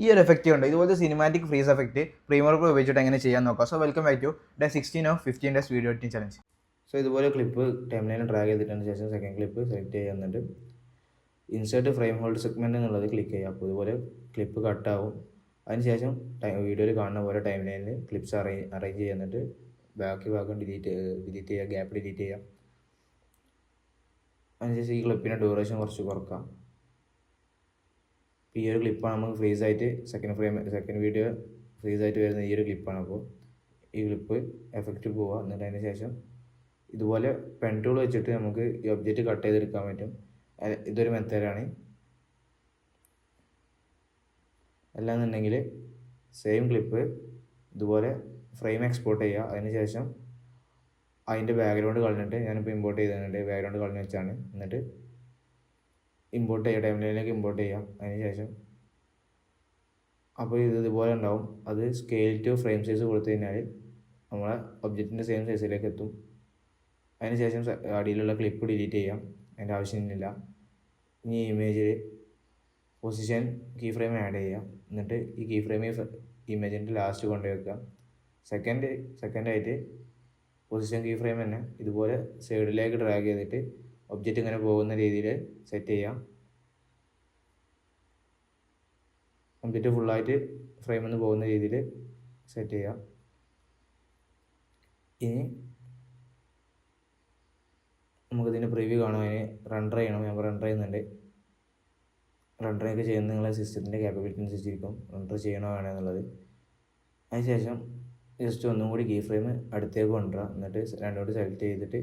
ഈ ഒരു എഫക്റ്റ് ഉണ്ട്. ഇതുപോലത്തെ cinematic freeze effect Premiere Pro ഉപയോഗിച്ചിട്ട് എങ്ങനെ ചെയ്യാൻ നോക്കാം. So welcome back to day 16 of 15 days video editing challenge. So ഇതുപോലെ ക്ലിപ്പ് ടൈംലൈനിൽ ഡ്രാഗ് ചെയ്തിട്ടതിന് ശേഷം സെക്കൻഡ് ക്ലിപ്പ് സെലക്ട് ചെയ്യുന്നുണ്ട്. ഇൻസേർട്ട് ഫ്രെയിം ഹോൾഡ് സെഗ്മെൻറ്റ് എന്നുള്ളത് ക്ലിക്ക് ചെയ്യുക. അപ്പോൾ ഇതുപോലെ ക്ലിപ്പ് കട്ടാവും. അതിനുശേഷം വീഡിയോയിൽ കാണുന്ന പോലെ ടൈം ലൈനിൽ ക്ലിപ്സ് അറേഞ്ച് ചെയ്യുന്നിട്ട് ബാക്കി ഭാഗം ഡിലീറ്റ് ചെയ്യുക, ഗ്യാപ്പ് ഡിലീറ്റ് ചെയ്യാം. അതിനുശേഷം ഈ ക്ലിപ്പിൻ്റെ ഡ്യൂറേഷൻ കുറച്ച് കുറക്കാം. ഈ ഒരു ക്ലിപ്പാണ് നമുക്ക് ഫ്രീസ് ആയിട്ട് സെക്കൻഡ് വീഡിയോ ഫ്രീസ് ആയിട്ട് വരുന്ന ഈ ഒരു ക്ലിപ്പാണ്. അപ്പോൾ ഈ ക്ലിപ്പ് എഫക്റ്റ് പോവുക. എന്നിട്ട് അതിന് ശേഷം ഇതുപോലെ പെൻ ടൂൾ വെച്ചിട്ട് നമുക്ക് ഈ ഒബ്ജക്റ്റ് കട്ട് ചെയ്തെടുക്കാൻ പറ്റും. ഇതൊരു മെത്തേഡാണ്. അല്ലാന്നുണ്ടെങ്കിൽ സെയിം ക്ലിപ്പ് ഇതുപോലെ ഫ്രെയിം എക്സ്പോർട്ട് ചെയ്യുക. അതിന് ശേഷം അതിൻ്റെ ബാക്ക്ഗ്രൗണ്ട് കളഞ്ഞിട്ട് ഞാനിപ്പോൾ ഇമ്പോർട്ട് ചെയ്തിട്ടുണ്ട്. ബാക്ക്ഗ്രൗണ്ട് കളഞ്ഞ് വെച്ചാണ്. എന്നിട്ട് ഇമ്പോർട്ട് ചെയ്യുക, ടൈംലൈനിലേക്ക് ഇമ്പോർട്ട് ചെയ്യാം. അതിന് ശേഷം അപ്പോൾ ഇതുപോലെ ഉണ്ടാവും. അത് സ്കെയിൽ ടു ഫ്രെയിം സൈസ് കൊടുത്തു കഴിഞ്ഞാൽ നമ്മളെ ഒബ്ജക്റ്റിൻ്റെ സെയിം സൈസിലേക്ക് എത്തും. അതിന് ശേഷം അടിയിലുള്ള ക്ലിപ്പ് ഡിലീറ്റ് ചെയ്യാം, അതിൻ്റെ ആവശ്യമില്ല. ഇനി ഇമേജിൽ പൊസിഷൻ കീ ഫ്രെയിം ആഡ് ചെയ്യാം. എന്നിട്ട് ഈ കീ ഫ്രെയിം ഇമേജിൻ്റെ ലാസ്റ്റ് കൊണ്ടുപോയി വെക്കുക. സെക്കൻഡായിട്ട് പൊസിഷൻ കീ ഫ്രെയിം തന്നെ ഇതുപോലെ സൈഡിലേക്ക് ഡ്രാഗ് ചെയ്തിട്ട് ഒബ്ജക്റ്റ് ഇങ്ങനെ പോകുന്ന രീതിയിൽ സെറ്റ് ചെയ്യാം. ഒബ്ജക്റ്റ് ഫുള്ളായിട്ട് ഫ്രെയിമിൽ നിന്ന് പോകുന്ന രീതിയിൽ സെറ്റ് ചെയ്യാം. ഇനി നമുക്കിതിൻ്റെ പ്രിവ്യൂ കാണാം. അതിന് റണ്ടർ ചെയ്യണം. ഞാൻ റണ്ടർ ചെയ്യുന്നുണ്ട്. റണ്ടറൊക്കെ ചെയ്യുന്നത് നിങ്ങളെ സിസ്റ്റത്തിൻ്റെ ക്യാപ്പബിലിറ്റി അനുസരിച്ചിരിക്കും റണ്ടർ ചെയ്യണോ വേണമെന്നുള്ളത്. അതിനുശേഷം ജസ്റ്റ് ഒന്നും കൂടി കീ ഫ്രെയിം അടുത്തേക്ക് കൊണ്ടുവരാം. എന്നിട്ട് രണ്ടുകൂടി സെലക്ട് ചെയ്തിട്ട്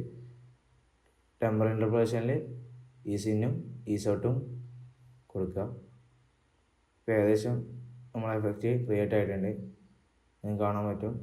ടെമ്പറൽ ഇൻ്റർപോളേഷനിൽ ഈസ് ഇന്നും ഈസ് ഔട്ടും കൊടുക്കുക. ഇപ്പോൾ ഏകദേശം നമ്മളെ എഫക്റ്റ് ക്രിയേറ്റ് ആയിട്ടുണ്ട്, നിങ്ങൾക്ക് കാണാൻ പറ്റും.